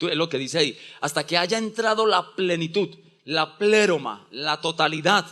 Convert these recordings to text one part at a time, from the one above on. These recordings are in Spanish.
Es lo que dice ahí, hasta que haya entrado la plenitud, la pléroma, la totalidad,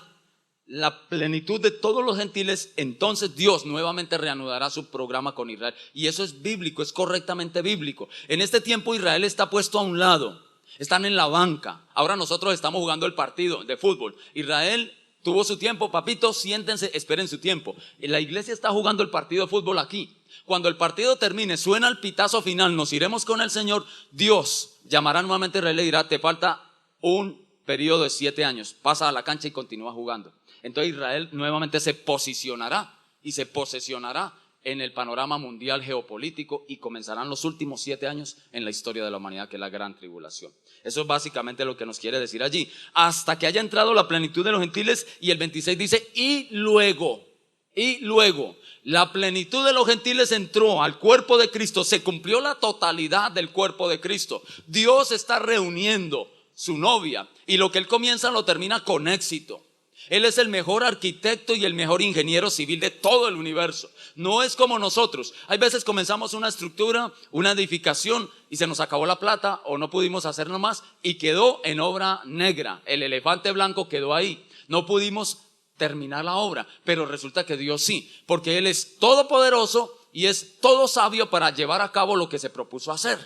la plenitud de todos los gentiles, entonces Dios nuevamente reanudará su programa con Israel. Y eso es bíblico, es correctamente bíblico. En este tiempo Israel está puesto a un lado, están en la banca. Ahora nosotros estamos jugando el partido de fútbol. Israel tuvo su tiempo, papitos, siéntense, esperen su tiempo. La iglesia está jugando el partido de fútbol aquí. Cuando el partido termine, suena el pitazo final, nos iremos con el Señor. Dios llamará nuevamente a Israel y dirá, te falta un periodo de 7 años, pasa a la cancha y continúa jugando. Entonces Israel nuevamente se posicionará y se posesionará en el panorama mundial geopolítico y comenzarán los últimos 7 años en la historia de la humanidad, que es la gran tribulación. Eso es básicamente lo que nos quiere decir allí. Hasta que haya entrado la plenitud de los gentiles, y el 26 dice, y luego, la plenitud de los gentiles entró al cuerpo de Cristo, se cumplió la totalidad del cuerpo de Cristo. Dios está reuniendo su novia y lo que Él comienza lo termina con éxito. Él es el mejor arquitecto y el mejor ingeniero civil de todo el universo. No es como nosotros. Hay veces comenzamos una estructura, una edificación y se nos acabó la plata o no pudimos hacerlo más y quedó en obra negra. El elefante blanco quedó ahí. No pudimos terminar la obra, pero resulta que Dios sí, porque Él es todopoderoso y es todo sabio para llevar a cabo lo que se propuso hacer.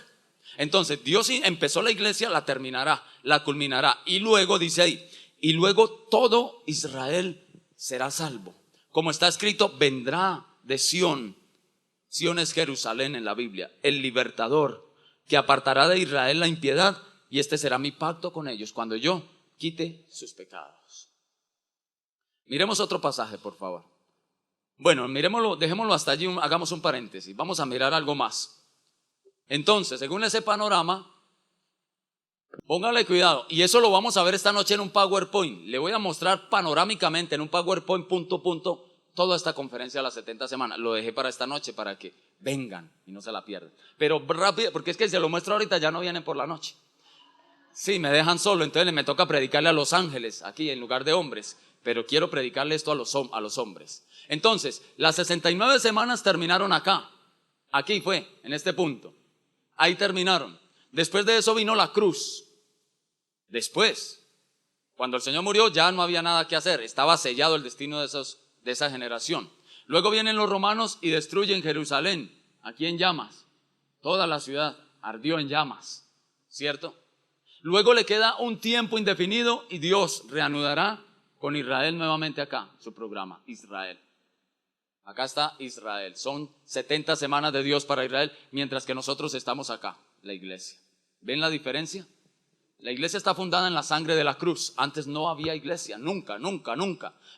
Entonces Dios sí empezó la iglesia, la terminará, la culminará, y luego dice ahí, y luego todo Israel será salvo. Como está escrito, vendrá de Sión. Sión es Jerusalén en la Biblia, el libertador, que apartará de Israel la impiedad, y este será mi pacto con ellos cuando yo quite sus pecados. Miremos otro pasaje, por favor. Bueno, miremoslo, dejémoslo hasta allí, hagamos un paréntesis. Vamos a mirar algo más. Entonces, según ese panorama, póngale cuidado. Y eso lo vamos a ver esta noche en un PowerPoint. Le voy a mostrar panorámicamente en un PowerPoint punto a punto toda esta conferencia de las 70 semanas. Lo dejé para esta noche para que vengan y no se la pierdan. Pero rápido, porque es que si se lo muestro ahorita ya no vienen por la noche. Sí, me dejan solo, entonces me toca predicarle a los ángeles aquí en lugar de hombres. Pero quiero predicarle esto a los hombres. Entonces, las 69 semanas terminaron acá. Aquí fue, en este punto. Ahí terminaron. Después de eso vino la cruz. Después, cuando el Señor murió ya no había nada que hacer. Estaba sellado el destino de esa generación. Luego vienen los romanos y destruyen Jerusalén. Aquí en llamas. Toda la ciudad ardió en llamas. ¿Cierto? Luego le queda un tiempo indefinido y Dios reanudará con Israel nuevamente acá, su programa, Israel. Acá está Israel. Son 70 semanas de Dios para Israel, mientras que nosotros estamos acá, la iglesia. ¿Ven la diferencia? La iglesia está fundada en la sangre de la cruz. Antes no había iglesia, nunca.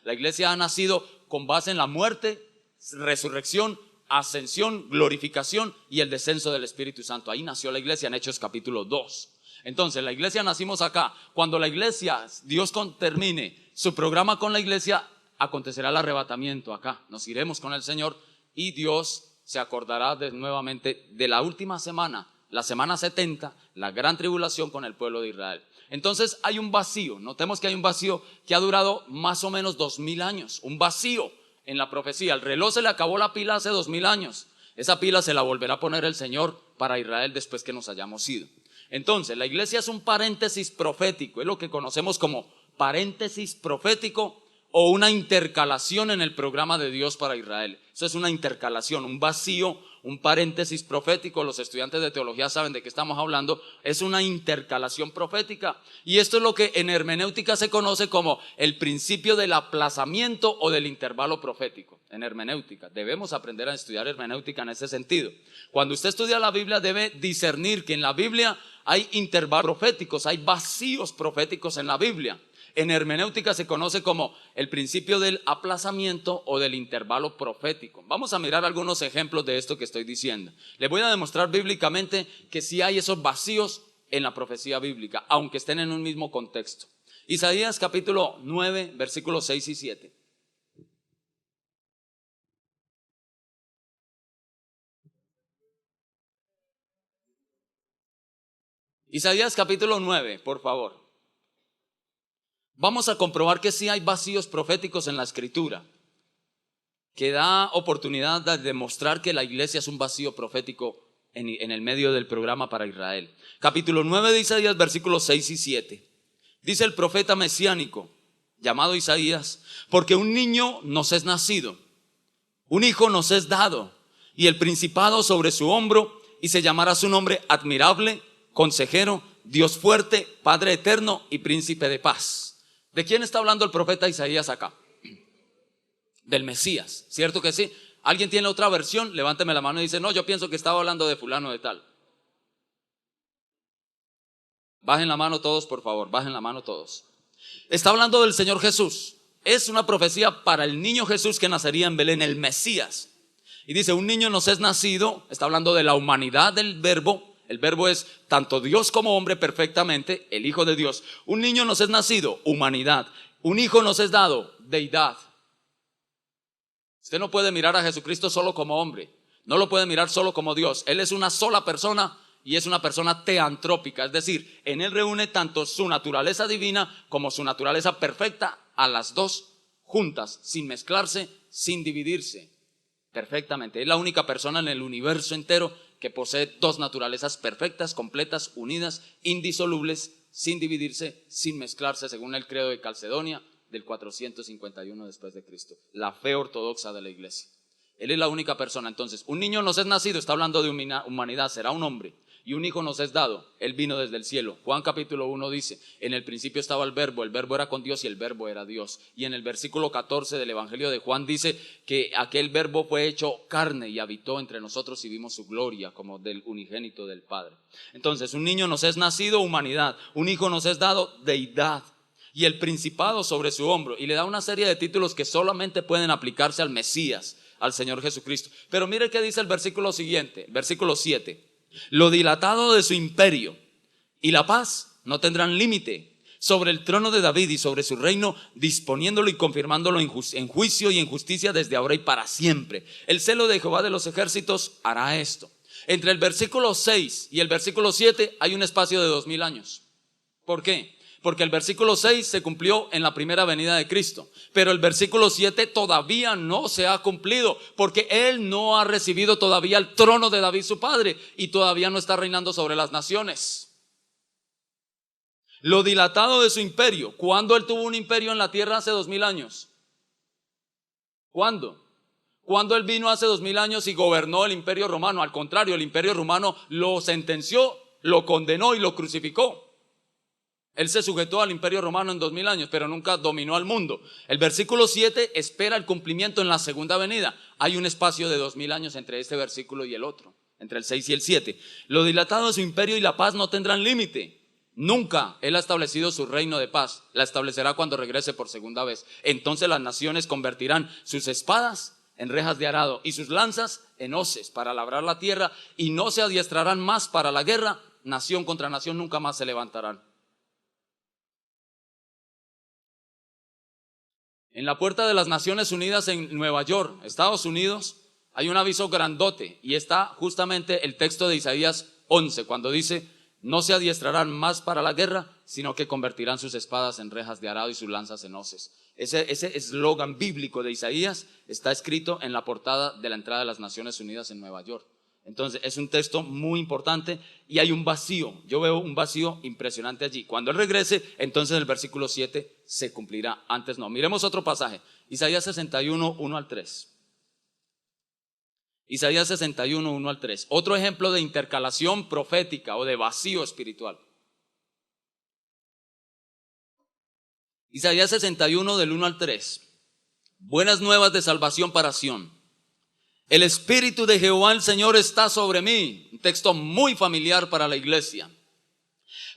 La iglesia ha nacido con base en la muerte, resurrección, ascensión, glorificación y el descenso del Espíritu Santo. Ahí nació la iglesia en Hechos capítulo 2. Entonces la iglesia nacimos acá. Cuando la iglesia, Dios termine su programa con la iglesia, acontecerá el arrebatamiento acá. Nos iremos con el Señor y Dios se acordará nuevamente de la última semana, la semana 70, la gran tribulación con el pueblo de Israel. Entonces hay un vacío. Notemos que hay un vacío que ha durado más o menos 2000 años. Un vacío en la profecía. El reloj se le acabó la pila hace 2000 años. Esa pila se la volverá a poner el Señor para Israel después que nos hayamos ido. Entonces la iglesia es un paréntesis profético, es lo que conocemos como paréntesis profético o una intercalación en el programa de Dios para Israel. Eso es una intercalación, un vacío, un paréntesis profético. Los estudiantes de teología saben de qué estamos hablando. Es una intercalación profética. Y esto es lo que en hermenéutica se conoce como el principio del aplazamiento o del intervalo profético. En hermenéutica debemos aprender a estudiar hermenéutica en ese sentido. Cuando usted estudia la Biblia debe discernir que en la Biblia hay intervalos proféticos, hay vacíos proféticos en la Biblia. En hermenéutica se conoce como el principio del aplazamiento o del intervalo profético. Vamos a mirar algunos ejemplos de esto que estoy diciendo. Les voy a demostrar bíblicamente que sí hay esos vacíos en la profecía bíblica, aunque estén en un mismo contexto. Isaías capítulo 9, versículos 6 y 7. Isaías capítulo 9, por favor. Vamos a comprobar que sí hay vacíos proféticos en la escritura, que da oportunidad de demostrar que la iglesia es un vacío profético en el medio del programa para Israel. Capítulo 9 de Isaías, versículos 6 y 7. Dice el profeta mesiánico llamado Isaías: porque un niño nos es nacido, un hijo nos es dado, y el principado sobre su hombro, y se llamará su nombre admirable, consejero, Dios fuerte, Padre eterno y príncipe de paz. ¿De quién está hablando el profeta Isaías acá? Del Mesías, ¿cierto que sí? ¿Alguien tiene otra versión? Levánteme la mano y dice: no, yo pienso que estaba hablando de fulano de tal. Bajen la mano todos, por favor, bajen la mano todos. Está hablando del Señor Jesús. Es una profecía para el niño Jesús que nacería en Belén, el Mesías. Y dice: un niño nos es nacido. Está hablando de la humanidad del verbo. El verbo es tanto Dios como hombre perfectamente, el Hijo de Dios. Un niño nos es nacido, humanidad. Un hijo nos es dado, deidad. Usted no puede mirar a Jesucristo solo como hombre, no lo puede mirar solo como Dios. Él es una sola persona y es una persona teantrópica, es decir, en Él reúne tanto su naturaleza divina como su naturaleza perfecta, a las dos juntas, sin mezclarse, sin dividirse, perfectamente. Es la única persona en el universo entero que posee dos naturalezas perfectas, completas, unidas, indisolubles, sin dividirse, sin mezclarse, según el credo de Calcedonia del 451 después de Cristo, la fe ortodoxa de la iglesia. Él es la única persona. Entonces, un niño nos es nacido, está hablando de humanidad, será un hombre, y un hijo nos es dado, él vino desde el cielo. Juan capítulo 1 dice: en el principio estaba el verbo era con Dios y el verbo era Dios. Y en el versículo 14 del Evangelio de Juan dice que aquel verbo fue hecho carne y habitó entre nosotros y vimos su gloria como del unigénito del Padre. Entonces, un niño nos es nacido, humanidad, un hijo nos es dado, deidad, y el principado sobre su hombro. Y le da una serie de títulos que solamente pueden aplicarse al Mesías, al Señor Jesucristo. Pero mire qué dice el versículo siguiente, versículo 7. Lo dilatado de su imperio y la paz no tendrán límite sobre el trono de David y sobre su reino, disponiéndolo y confirmándolo en juicio y en justicia desde ahora y para siempre. El celo de Jehová de los ejércitos hará esto. Entre el versículo 6 y el versículo 7 hay un espacio de 2000 años. ¿Por qué? Porque el versículo 6 se cumplió en la primera venida de Cristo, pero el versículo 7 todavía no se ha cumplido, porque Él no ha recibido todavía el trono de David su padre, y todavía no está reinando sobre las naciones. Lo dilatado de su imperio. ¿Cuándo Él tuvo un imperio en la tierra hace 2000 años? ¿Cuándo? Cuando Él vino hace 2000 años y gobernó el imperio romano. Al contrario, el imperio romano lo sentenció, lo condenó y lo crucificó. Él se sujetó al imperio romano en 2000 años, pero nunca dominó al mundo. El versículo 7 espera el cumplimiento en la segunda venida. Hay un espacio de 2000 años entre este versículo y el otro, entre el 6 y el 7. Lo dilatado de su imperio y la paz no tendrán límite. Nunca Él ha establecido su reino de paz. La establecerá cuando regrese por segunda vez. Entonces las naciones convertirán sus espadas en rejas de arado y sus lanzas en hoces para labrar la tierra, y no se adiestrarán más para la guerra. Nación contra nación nunca más se levantarán. En la puerta de las Naciones Unidas en Nueva York, Estados Unidos, hay un aviso grandote, y está justamente el texto de Isaías 11, cuando dice: no se adiestrarán más para la guerra, sino que convertirán sus espadas en rejas de arado y sus lanzas en hoces. Ese eslogan bíblico de Isaías está escrito en la portada de la entrada de las Naciones Unidas en Nueva York. Entonces es un texto muy importante, y hay un vacío. Yo veo un vacío impresionante allí. Cuando Él regrese, entonces el versículo 7 se cumplirá. Antes no. Miremos otro pasaje. Isaías 61, 1 al 3. Isaías 61, 1 al 3. Otro ejemplo de intercalación profética o de vacío espiritual. Isaías 61 del 1 al 3. Buenas nuevas de salvación para Sión. El Espíritu de Jehová el Señor está sobre mí. Un texto muy familiar para la iglesia.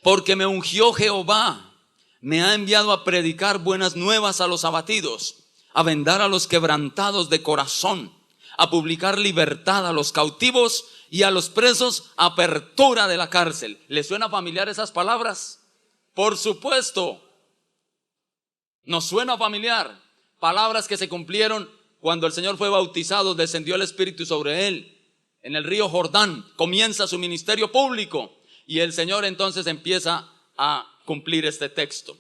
Porque me ungió Jehová, me ha enviado a predicar buenas nuevas a los abatidos, a vendar a los quebrantados de corazón, a publicar libertad a los cautivos y a los presos, apertura de la cárcel. ¿Le suena familiar esas palabras? Por supuesto, nos suena familiar. Palabras que se cumplieron cuando el Señor fue bautizado, descendió el Espíritu sobre Él. En el río Jordán comienza su ministerio público, y el Señor entonces empieza a cumplir este texto.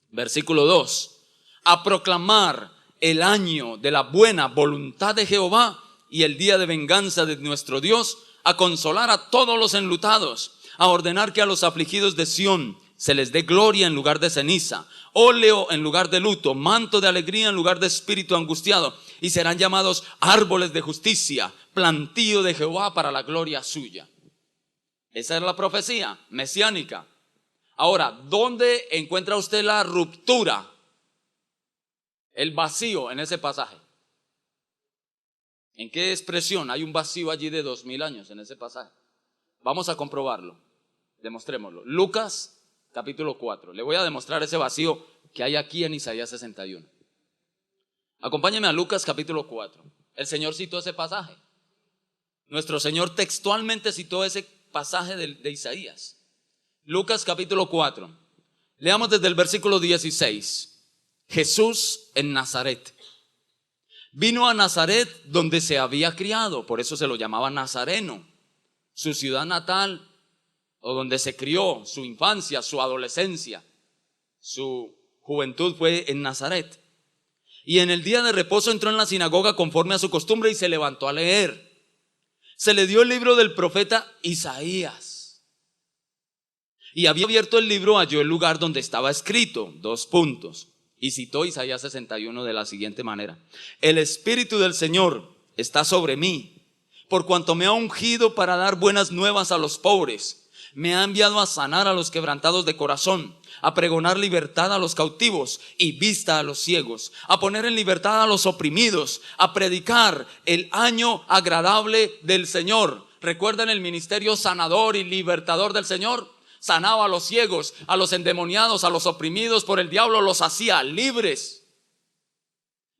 Versículo 2. A proclamar el año de la buena voluntad de Jehová y el día de venganza de nuestro Dios, a consolar a todos los enlutados, a ordenar que a los afligidos de Sión se les dé gloria en lugar de ceniza, óleo en lugar de luto, manto de alegría en lugar de espíritu angustiado, y serán llamados árboles de justicia, plantío de Jehová para la gloria suya. Esa es la profecía mesiánica. Ahora, ¿dónde encuentra usted la ruptura, el vacío en ese pasaje? ¿En qué expresión hay un vacío allí de 2000 años en ese pasaje? Vamos a comprobarlo, demostrémoslo. Lucas capítulo 4. Le voy a demostrar ese vacío que hay aquí en Isaías 61. Acompáñeme a Lucas capítulo 4. El Señor citó ese pasaje. Nuestro Señor textualmente citó ese pasaje de Isaías. Lucas capítulo 4. Leamos desde el versículo 16. Jesús en Nazaret. Vino a Nazaret donde se había criado, por eso se lo llamaba Nazareno. Su ciudad natal, o donde se crió, su infancia, su adolescencia, su juventud fue en Nazaret. Y en el día de reposo entró en la sinagoga conforme a su costumbre y se levantó a leer. Se le dio el libro del profeta Isaías. Y había abierto el libro, halló el lugar donde estaba escrito, y citó Isaías 61 de la siguiente manera: el Espíritu del Señor está sobre mí, por cuanto me ha ungido para dar buenas nuevas a los pobres. Me ha enviado a sanar a los quebrantados de corazón, a pregonar libertad a los cautivos y vista a los ciegos, a poner en libertad a los oprimidos, a predicar el año agradable del Señor. ¿Recuerdan el ministerio sanador y libertador del Señor? Sanaba a los ciegos, a los endemoniados, a los oprimidos por el diablo, los hacía libres.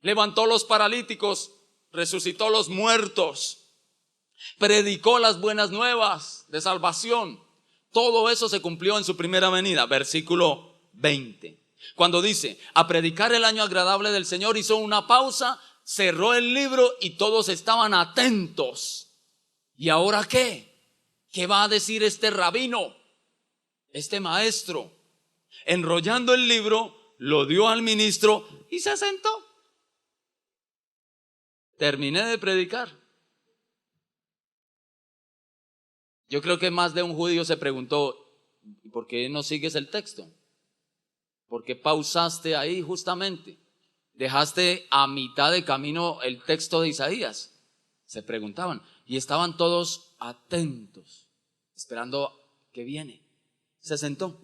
Levantó los paralíticos, resucitó los muertos, predicó las buenas nuevas de salvación. Todo eso se cumplió en su primera venida. Versículo 20. Cuando dice, a predicar el año agradable del Señor, hizo una pausa, cerró el libro y todos estaban atentos. ¿Y ahora qué? ¿Qué va a decir este rabino? Este maestro, enrollando el libro, lo dio al ministro y se sentó. Terminé de predicar. Yo creo que más de un judío se preguntó, ¿por qué no sigues el texto? ¿Por qué pausaste ahí justamente? Dejaste a mitad de camino el texto de Isaías. Se preguntaban y estaban todos atentos, esperando que viene. Se sentó.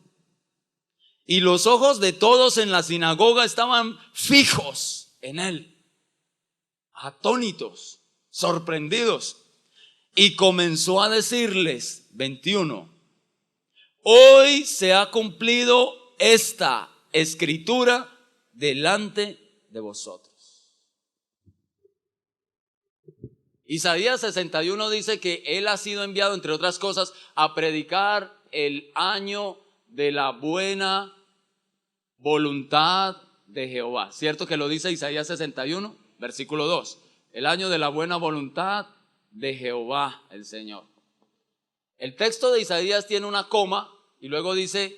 Y los ojos de todos en la sinagoga estaban fijos en él, atónitos, sorprendidos. Y comenzó a decirles, 21, hoy se ha cumplido esta escritura delante de vosotros. Isaías 61 dice que él ha sido enviado, entre otras cosas, a predicar el año de la buena voluntad de Jehová. ¿Cierto que lo dice Isaías 61, versículo 2? El año de la buena voluntad de Jehová el Señor. El texto de Isaías tiene una coma y luego dice,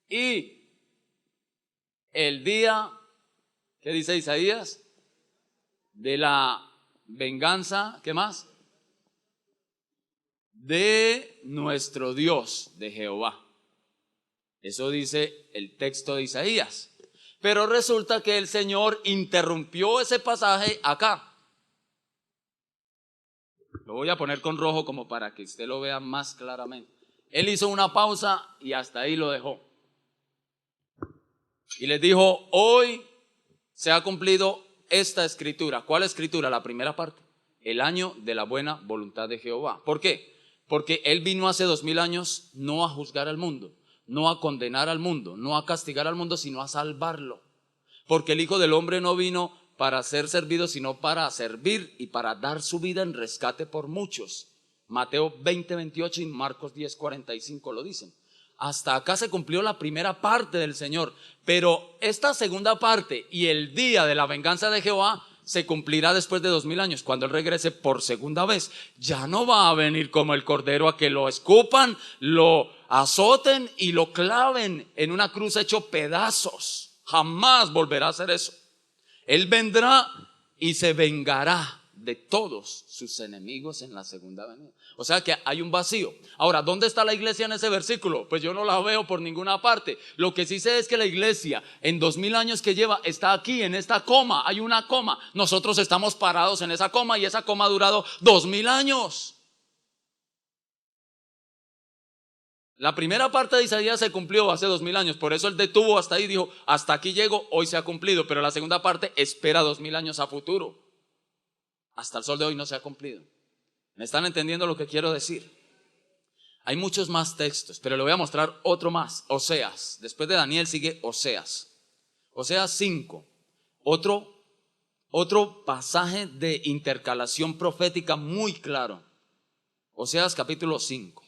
y el día, ¿qué dice Isaías? De la venganza, ¿qué más? De nuestro Dios, de Jehová. Eso dice el texto de Isaías. Pero resulta que el Señor interrumpió ese pasaje acá. Lo voy a poner con rojo como para que usted lo vea más claramente. Él hizo una pausa y hasta ahí lo dejó. Y les dijo, hoy se ha cumplido esta escritura. ¿Cuál escritura? La primera parte. El año de la buena voluntad de Jehová. ¿Por qué? Porque Él vino hace 2000 años no a juzgar al mundo, no a condenar al mundo, no a castigar al mundo, sino a salvarlo. Porque el Hijo del Hombre no vino para ser servido, sino para servir y para dar su vida en rescate por muchos. Mateo 20:28 y Marcos 10:45 lo dicen. Hasta acá se cumplió la primera parte del Señor, pero esta segunda parte y el día de la venganza de Jehová se cumplirá después de 2000 años, cuando Él regrese por segunda vez. Ya no va a venir como el cordero a que lo escupan, lo azoten y lo claven en una cruz hecho pedazos. Jamás volverá a hacer eso. Él vendrá y se vengará de todos sus enemigos en la segunda venida. O sea que hay un vacío. Ahora, ¿dónde está la iglesia en ese versículo? Pues yo no la veo por ninguna parte. Lo que sí sé es que la iglesia en 2000 años que lleva está aquí en esta coma. Hay una coma. Nosotros estamos parados en esa coma y esa coma ha durado 2000 años. La primera parte de Isaías se cumplió hace 2000 años, por eso él detuvo hasta ahí, dijo, hasta aquí llego, hoy se ha cumplido, pero la segunda parte espera 2000 años a futuro. Hasta el sol de hoy no se ha cumplido. ¿Me están entendiendo lo que quiero decir? Hay muchos más textos, pero le voy a mostrar otro más, Oseas. Después de Daniel sigue Oseas. Oseas 5, otro pasaje de intercalación profética muy claro. Oseas capítulo 5.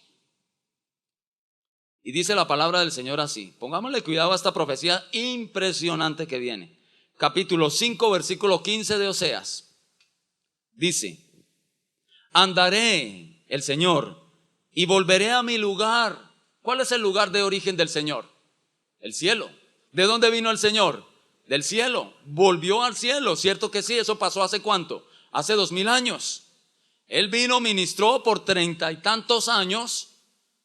Y dice la palabra del Señor así. Pongámosle cuidado a esta profecía impresionante que viene. Capítulo 5, versículo 15 de Oseas. Dice: andaré, el Señor, y volveré a mi lugar. ¿Cuál es el lugar de origen del Señor? El cielo. ¿De dónde vino el Señor? Del cielo. Volvió al cielo. ¿Cierto que sí? Eso pasó ¿hace cuánto? Hace 2000 años. Él vino, ministró por 30 y tantos años.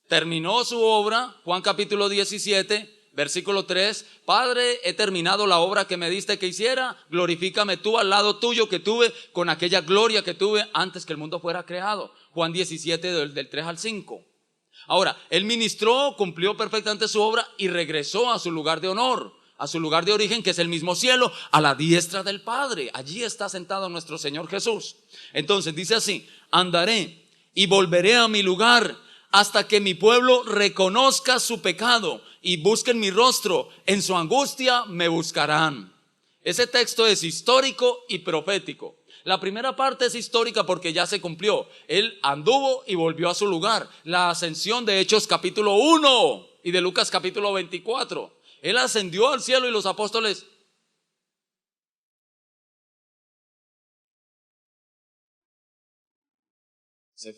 Terminó su obra, Juan capítulo 17, versículo 3, Padre, he terminado la obra que me diste que hiciera, glorifícame tú al lado tuyo que tuve con aquella gloria que tuve antes que el mundo fuera creado. Juan 17 del 3 al 5. Ahora, él ministró, cumplió perfectamente su obra y regresó a su lugar de honor, a su lugar de origen, que es el mismo cielo, a la diestra del Padre. Allí está sentado nuestro Señor Jesús. Entonces dice así: andaré y volveré a mi lugar hasta que mi pueblo reconozca su pecado y busquen mi rostro. En su angustia me buscarán. Ese texto es histórico y profético. La primera parte es histórica porque ya se cumplió. Él anduvo y volvió a su lugar. La ascensión de Hechos capítulo 1 y de Lucas capítulo 24. Él ascendió al cielo y los apóstoles se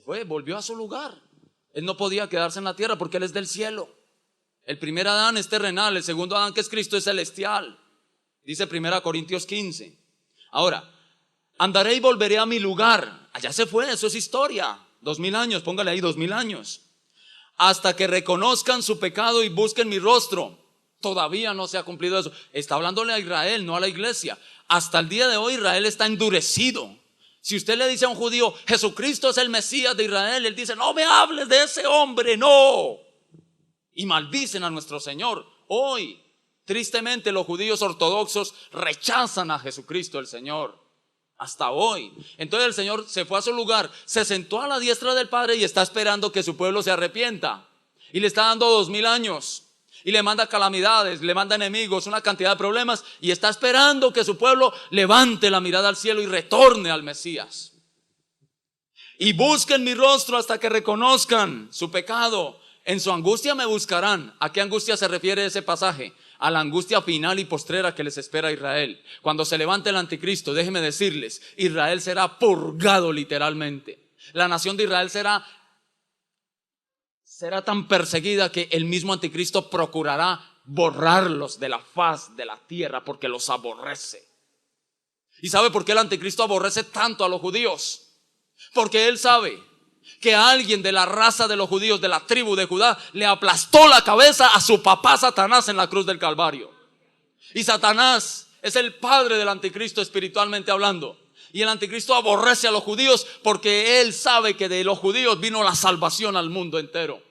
fue, volvió a su lugar. Él no podía quedarse en la tierra porque él es del cielo. El primer Adán es terrenal, el segundo Adán, que es Cristo, es celestial. Dice 1 Corintios 15. Ahora, andaré y volveré a mi lugar. Allá se fue, eso es historia. 2000 años, póngale ahí 2000 años. Hasta que reconozcan su pecado y busquen mi rostro. Todavía no se ha cumplido eso. Está hablándole a Israel, no a la iglesia. Hasta el día de hoy Israel está endurecido. Si usted le dice a un judío, Jesucristo es el Mesías de Israel, él dice, no me hables de ese hombre, no. Y maldicen a nuestro Señor. Hoy, tristemente, los judíos ortodoxos rechazan a Jesucristo el Señor. Hasta hoy. Entonces el Señor se fue a su lugar, se sentó a la diestra del Padre y está esperando que su pueblo se arrepienta. Y le está dando 2000 años. Y le manda calamidades, le manda enemigos, una cantidad de problemas. Y está esperando que su pueblo levante la mirada al cielo y retorne al Mesías. Y busquen mi rostro hasta que reconozcan su pecado. En su angustia me buscarán. ¿A qué angustia se refiere ese pasaje? A la angustia final y postrera que les espera a Israel. Cuando se levante el anticristo, déjenme decirles, Israel será purgado literalmente. La nación de Israel será tan perseguida que el mismo anticristo procurará borrarlos de la faz de la tierra porque los aborrece. ¿Y sabe por qué el anticristo aborrece tanto a los judíos? Porque él sabe que alguien de la raza de los judíos, de la tribu de Judá, le aplastó la cabeza a su papá Satanás en la cruz del Calvario. Y Satanás es el padre del anticristo espiritualmente hablando. Y el anticristo aborrece a los judíos porque él sabe que de los judíos vino la salvación al mundo entero.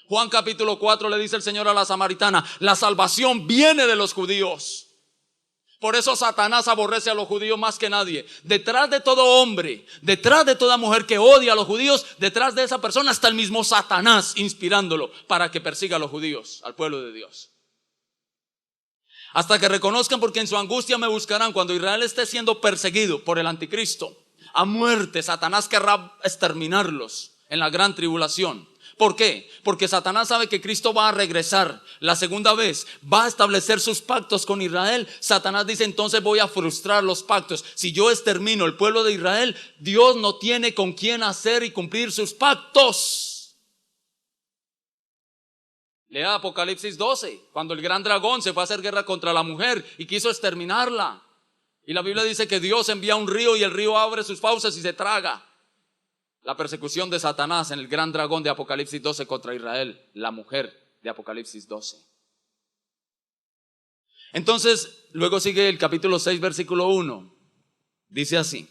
Juan capítulo 4 le dice el Señor a la samaritana, la salvación viene de los judíos. Por eso Satanás aborrece a los judíos más que nadie. Detrás de todo hombre, detrás de toda mujer que odia a los judíos, detrás de esa persona está el mismo Satanás inspirándolo para que persiga a los judíos, al pueblo de Dios. Hasta que reconozcan, porque en su angustia me buscarán. Cuando Israel esté siendo perseguido por el anticristo a muerte, Satanás querrá exterminarlos en la gran tribulación. ¿Por qué? Porque Satanás sabe que Cristo va a regresar la segunda vez, va a establecer sus pactos con Israel. Satanás dice, entonces voy a frustrar los pactos. Si yo extermino el pueblo de Israel, Dios no tiene con quién hacer y cumplir sus pactos. Lea Apocalipsis 12, cuando el gran dragón se fue a hacer guerra contra la mujer y quiso exterminarla. Y la Biblia dice que Dios envía un río y el río abre sus fauces y se traga. La persecución de Satanás en el gran dragón de Apocalipsis 12 contra Israel, la mujer de Apocalipsis 12. Entonces, luego sigue el capítulo 6, versículo 1. Dice así: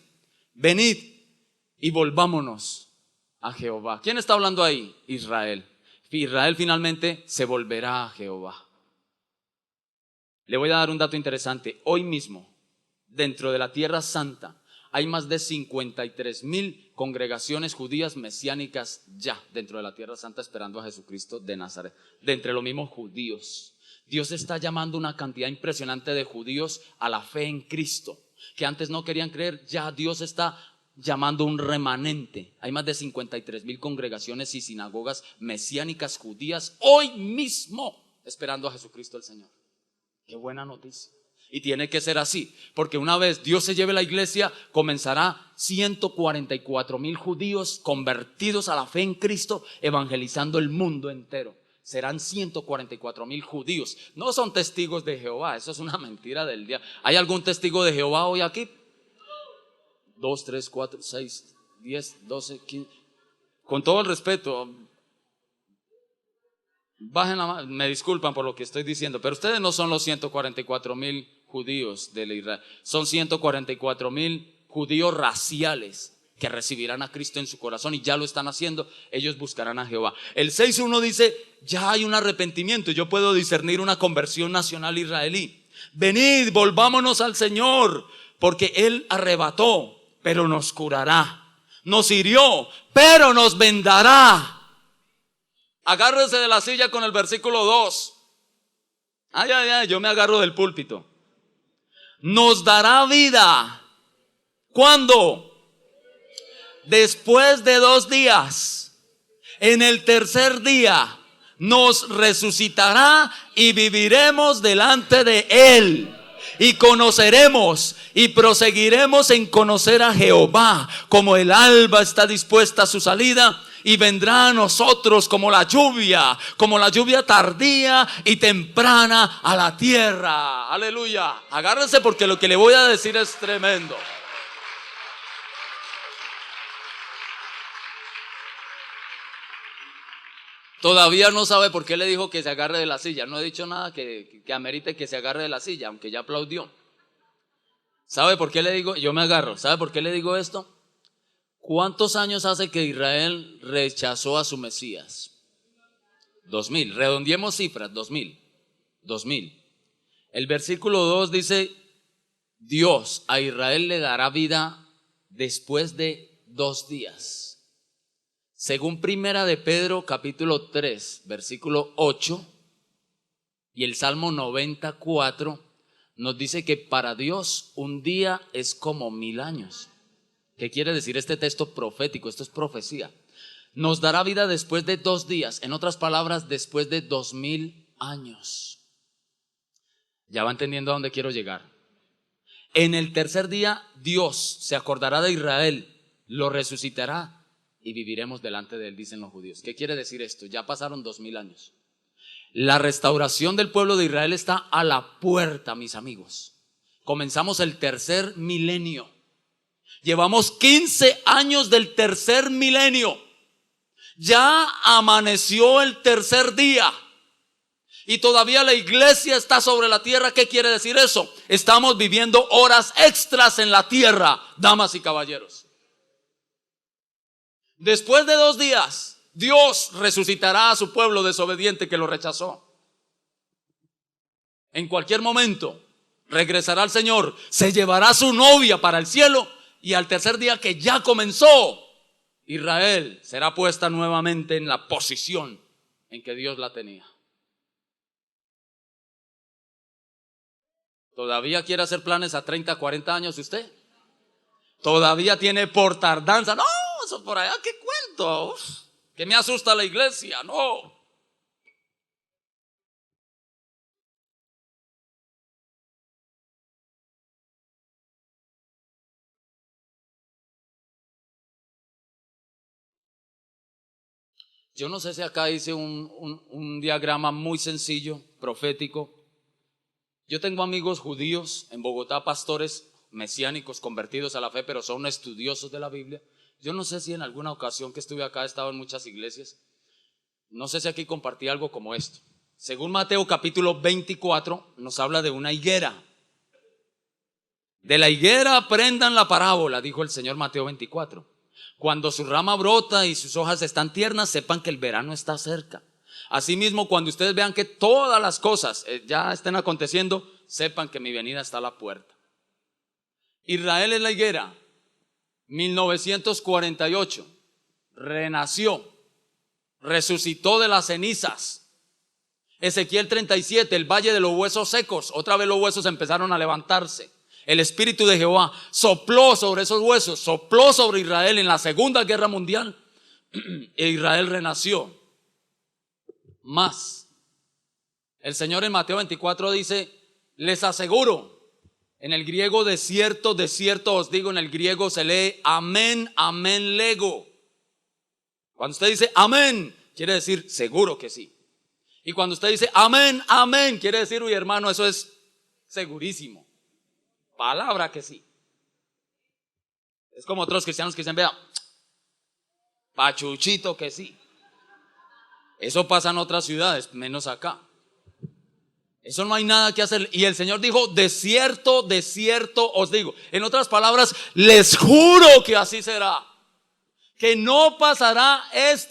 venid y volvámonos a Jehová. ¿Quién está hablando ahí? Israel. Israel finalmente se volverá a Jehová. Le voy a dar un dato interesante. Hoy mismo, dentro de la Tierra Santa, hay más de 53,000 congregaciones judías mesiánicas ya dentro de la Tierra Santa esperando a Jesucristo de Nazaret. De entre los mismos judíos. Dios está llamando una cantidad impresionante de judíos a la fe en Cristo, que antes no querían creer. Ya Dios está llamando un remanente. Hay más de 53,000 congregaciones y sinagogas mesiánicas judías hoy mismo esperando a Jesucristo el Señor. Qué buena noticia. Y tiene que ser así, porque una vez Dios se lleve la iglesia, comenzará 144,000 judíos convertidos a la fe en Cristo, evangelizando el mundo entero. Serán 144,000 judíos. No son testigos de Jehová, eso es una mentira del día. ¿Hay algún testigo de Jehová hoy aquí? 2, 3, 4, 6, 10, 12, 15. Con todo el respeto, bajen la mano, me disculpan por lo que estoy diciendo, pero ustedes no son los 144,000 judíos de Israel. Son 144,000 judíos raciales que recibirán a Cristo en su corazón y ya lo están haciendo. Ellos buscarán a Jehová. El 6:1 dice: ya hay un arrepentimiento. Yo puedo discernir una conversión nacional israelí. Venid, volvámonos al Señor, porque Él arrebató, pero nos curará. Nos hirió, pero nos vendará. Agárrese de la silla con el versículo 2. Yo me agarro del púlpito. Nos dará vida. ¿Cuándo? Después de 2 días. En el tercer día nos resucitará y viviremos delante de Él. Y conoceremos y proseguiremos en conocer a Jehová, como el alba está dispuesta a su salida, y vendrá a nosotros como la lluvia tardía y temprana a la tierra. Aleluya. Agárrense, porque lo que le voy a decir es tremendo. Todavía no sabe por qué le dijo que se agarre de la silla. No he dicho nada que amerite que se agarre de la silla, aunque ya aplaudió. ¿Sabe por qué le digo? Yo me agarro. ¿Sabe por qué le digo esto? ¿Cuántos años hace que Israel rechazó a su Mesías? 2000. Redondeemos cifras. 2000. El versículo 2 dice: Dios a Israel le dará vida después de 2 días. Según Primera de Pedro capítulo 3 versículo 8 y el Salmo 94 nos dice que para Dios un día es como 1000 años. ¿Qué quiere decir este texto profético? Esto es profecía. Nos dará vida después de 2 días. En otras palabras, después de 2000 años. Ya va entendiendo a dónde quiero llegar. En el tercer día Dios se acordará de Israel, lo resucitará y viviremos delante de Él, dicen los judíos. ¿Qué quiere decir esto? Ya pasaron 2000 años. La restauración del pueblo de Israel está a la puerta, mis amigos. Comenzamos el tercer milenio. Llevamos 15 años del tercer milenio. Ya amaneció el tercer día y todavía la iglesia está sobre la tierra. ¿Qué quiere decir eso? Estamos viviendo horas extras en la tierra, damas y caballeros. Después de 2 días, Dios resucitará a su pueblo desobediente que lo rechazó. En cualquier momento regresará al Señor, se llevará a su novia para el cielo, y al tercer día, que ya comenzó, Israel será puesta nuevamente en la posición en que Dios la tenía. ¿Todavía quiere hacer planes a 30, 40 años usted? ¿Todavía tiene por tardanza? No, eso por allá, ¿qué cuento? Que me asusta la iglesia, no. Yo no sé si acá hice un diagrama muy sencillo, profético. Yo tengo amigos judíos en Bogotá, pastores mesiánicos convertidos a la fe, pero son estudiosos de la Biblia. Yo no sé si en alguna ocasión que estuve acá, he estado en muchas iglesias, no sé si aquí compartí algo como esto. Según Mateo capítulo 24 nos habla de una higuera. De la higuera aprendan la parábola, dijo el Señor Mateo 24. Cuando su rama brota y sus hojas están tiernas, sepan que el verano está cerca. Asimismo, cuando ustedes vean que todas las cosas ya estén aconteciendo, sepan que mi venida está a la puerta. Israel es la higuera. 1948 renació, resucitó de las cenizas. Ezequiel 37, el valle de los huesos secos, otra vez los huesos empezaron a levantarse. El Espíritu de Jehová sopló sobre esos huesos, sopló sobre Israel en la Segunda Guerra Mundial e Israel renació. Más, el Señor en Mateo 24 dice, les aseguro, en el griego de cierto os digo, en el griego se lee amén, amén lego. Cuando usted dice amén, quiere decir seguro que sí. Y cuando usted dice amén, amén, quiere decir, uy hermano, eso es segurísimo. Palabra que sí. Es como otros cristianos que dicen, vea, pachuchito que sí. Eso pasa en otras ciudades, menos acá. Eso no hay nada que hacer. Y el Señor dijo, de cierto os digo. En otras palabras, les juro que así será. Que no pasará esto.